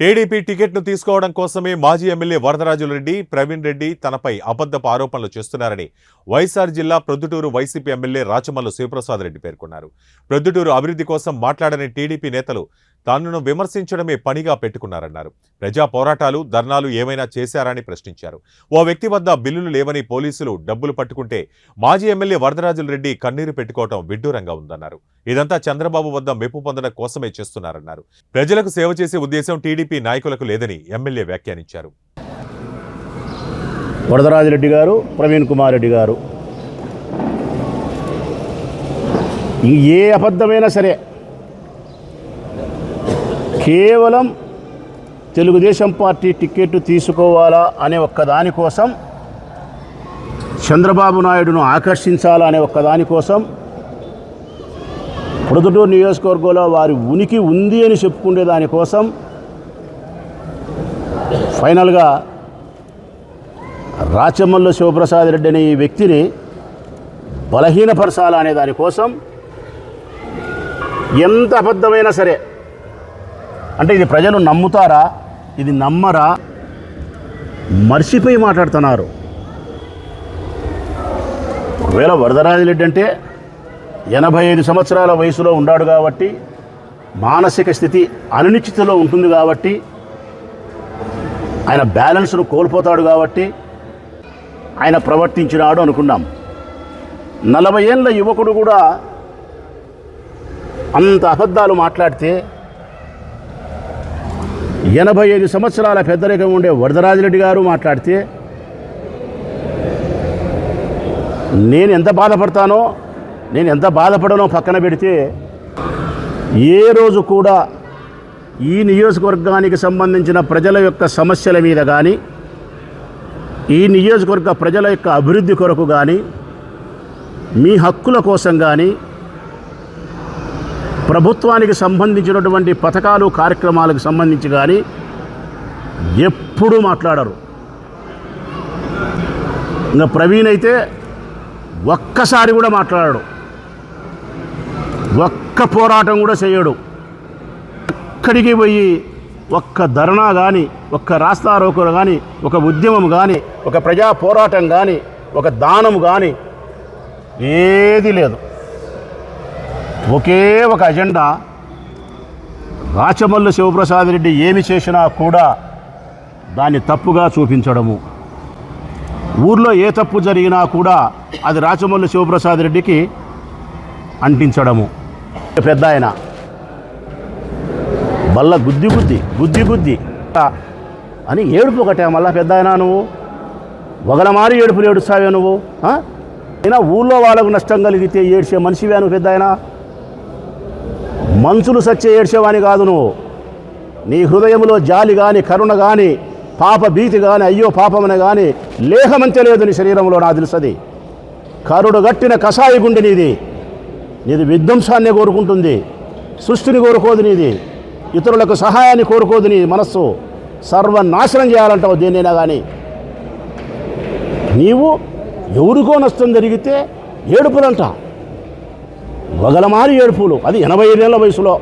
TDP టికెట్ను తీసుకోవడం కోసమే మాజీ ఎమ్మెల్యే వరదరాజులరెడ్డి, ప్రవీణ్ రెడ్డి తనపై అబద్ధపు ఆరోపణలు చేస్తున్నారని వైఎస్ఆర్ జిల్లా ప్రొద్దుటూరు వైసీపీ ఎమ్మెల్యే రాచమల్లు శివప్రసాద్ రెడ్డి పేర్కొన్నారు. ప్రొద్దుటూరు అభివృద్ధి కోసం మాట్లాడని టీడీపీ నేతలు తాను విమర్శించడమే పనిగా పెట్టుకున్నారన్నారు. ప్రజా పోరాటాలు, ధర్నాలు ఏమైనా చేశారని ప్రశ్నించారు. ఓ వ్యక్తి వద్ద బిల్లులు లేవని పోలీసులు డబ్బులు పట్టుకుంటే మాజీ ఎమ్మెల్యే వరదరాజులరెడ్డి కన్నీరు పెట్టుకోవడం విడ్డూరంగా ఉందన్నారు. ఇదంతా చంద్రబాబు వద్ద మెప్పు పొందడం కోసమే చేస్తున్నారన్నారు. ప్రజలకు సేవ చేసే ఉద్దేశం టీడీపీ నాయకులకు లేదని ఎమ్మెల్యే వ్యాఖ్యానించారు. వరదరాజులరెడ్డి గారు, ప్రవీణ్ కుమార్ రెడ్డి గారు ఏ అబద్ధమైనా సరే కేవలం తెలుగుదేశం పార్టీ టికెట్ తీసుకోవాలా అనే ఒక్కదానికోసం, చంద్రబాబు నాయుడును ఆకర్షించాలా అనే ఒక్కదానికోసం, ప్రొద్దుటూరు నియోజకవర్గంలో వారి ఉనికి ఉంది అని చెప్పుకునే దానికోసం ఫైనల్గా రాచమల్లు శివప్రసాద్ రెడ్డి అనే ఈ వ్యక్తిని బలహీనపరచాలా అనే దానికోసం ఎంత అబద్ధమైనా సరే, అంటే ఇది ప్రజలు నమ్ముతారా, ఇది నమ్మరా, మర్చిపోయి మాట్లాడుతున్నారు. ఒకవేళ వరదరాజులరెడ్డి అంటే 85 సంవత్సరాల వయసులో ఉన్నాడు కాబట్టి, మానసిక స్థితి అనిశ్చితిలో ఉంటుంది కాబట్టి, ఆయన బ్యాలెన్స్ను కోల్పోతాడు కాబట్టి ఆయన ప్రవర్తించినాడు అనుకున్నాం. 40 ఏళ్ళ యువకుడు కూడా అంత అబద్ధాలు మాట్లాడితే 85 సంవత్సరాల పెద్దరికం ఉండే వరదరాజులరెడ్డి గారు మాట్లాడితే నేను ఎంత బాధపడతానో, నేను ఎంత బాధపడనో పక్కన పెడితే, ఏ రోజు కూడా ఈ నియోజకవర్గానికి సంబంధించిన ప్రజల యొక్క సమస్యల మీద కానీ, ఈ నియోజకవర్గ ప్రజల యొక్క అభివృద్ధి కొరకు కానీ, మీ హక్కుల కోసం కానీ, ప్రభుత్వానికి సంబంధించినటువంటి పథకాలు, కార్యక్రమాలకు సంబంధించి కానీ ఎప్పుడూ మాట్లాడరు. ఇంకా ప్రవీణ్ అయితే ఒక్కసారి కూడా మాట్లాడాడు, ఒక్క పోరాటం కూడా చేయడు. ఎక్కడికి పోయి ఒక్క ధర్నా కానీ, ఒక్క రాస్తారోకలు కానీ, ఒక ఉద్యమం కానీ, ఒక ప్రజా పోరాటం కానీ, ఒక దానం కానీ ఏది లేదు. ఒకే ఒక అజెండా, రాచమల్లు శివప్రసాద్ రెడ్డి ఏమి చేసినా కూడా దాన్ని తప్పుగా చూపించడము, ఊర్లో ఏ తప్పు జరిగినా కూడా అది రాచమల్లు శివప్రసాద్ రెడ్డికి అంటించడము. పెద్ద ఆయన బల్ల గుద్ది గుద్ది గుద్ది గుద్ది అని ఏడుపు ఒకటే. మళ్ళా పెద్ద ఆయన నువ్వు వగలమారి ఏడుపులు ఏడుస్తావే నువ్వు? అయినా ఊళ్ళో వాళ్ళకు నష్టం కలిగితే ఏడ్చే మనిషివే నువ్వు? పెద్ద ఆయన మనుషులు సచ్చే ఏడ్చేవాని కాదు నువ్వు. నీ హృదయంలో జాలి కానీ, కరుణ కానీ, పాప భీతి కానీ, అయ్యో పాపమని కానీ లేహమంతే లేదు నీ శరీరంలో. నాకు తెలుసది. కరుడు గట్టిన కషాయి గుండె నీది. నీది విధ్వంసాన్ని కోరుకుంటుంది, సృష్టిని కోరుకోదు నీది, ఇతరులకు సహాయాన్ని కోరుకోదు నీ మనస్సు. సర్వనాశనం చేయాలంటావు దేన్నైనా కానీ. నీవు ఎవరికో నష్టం జరిగితే ఏడుపులంట, వగలమారి ఏడుపులు, అది 85 ఏళ్ళ వయసులో.